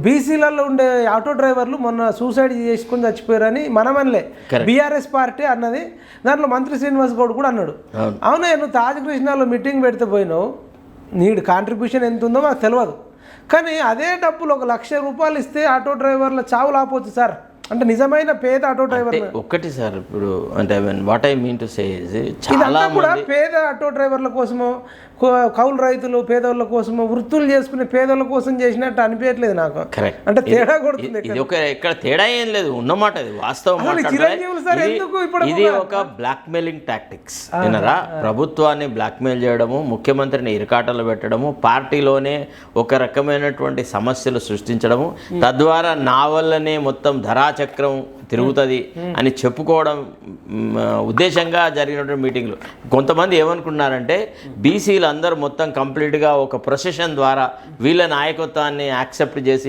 బీసీలలో ఉండే ఆటో డ్రైవర్లు మొన్న సూసైడ్ చేసుకుని చచ్చిపోయారని మనమనలే, బీఆర్ఎస్ పార్టీ అన్నది. దాంట్లో మంత్రి శ్రీనివాస్ గౌడ్ కూడా అన్నాడు. అవునా, నువ్వు తాజ్ కృష్ణాలో మీటింగ్ పెడితే పోయినావు, నీడు కాంట్రిబ్యూషన్ ఎంత ఉందో మాకు తెలియదు, కానీ అదే డబ్బులు 1,00,000 రూపాయలు ఇస్తే ఆటో డ్రైవర్ల చావులు ఆపొచ్చు సార్. అంటే నిజమైన పేద ఆటో డ్రైవర్ ఒక్కటి సార్. ఇప్పుడు అంటే what I mean to say ఇదంతా కూడా పేద ఆటో డ్రైవర్ల కోసమో, కౌలు రైతులు పేదోళ్ళ కోసమో, వృత్తులు చేసుకునే పేదోళ్ళ కోసం చేసినట్టు అనిపించట్లేదు నాకు. అంటే తేడా కొడుతుంది. ఇక్కడ తేడా ఏం లేదు, ఉన్నమాట ఇది వాస్తవం. ఇది ఒక బ్లాక్ మెయిలింగ్ టాక్టిక్స్ వినరా. ప్రభుత్వాన్ని బ్లాక్మెయిల్ చేయడము, ముఖ్యమంత్రిని ఇరకాటలు పెట్టడము, పార్టీలోనే ఒక రకమైనటువంటి సమస్యలు సృష్టించడము, తద్వారా నా వల్లనే మొత్తం ధరాచక్రం తిరుగుతుంది అని చెప్పుకోవడం ఉద్దేశంగా జరిగినటువంటి మీటింగ్లు. కొంతమంది ఏమనుకున్నారంటే బీసీలు అందరూ మొత్తం కంప్లీట్గా ఒక ప్రొసెషన్ ద్వారా వీళ్ళ నాయకత్వాన్ని యాక్సెప్ట్ చేసి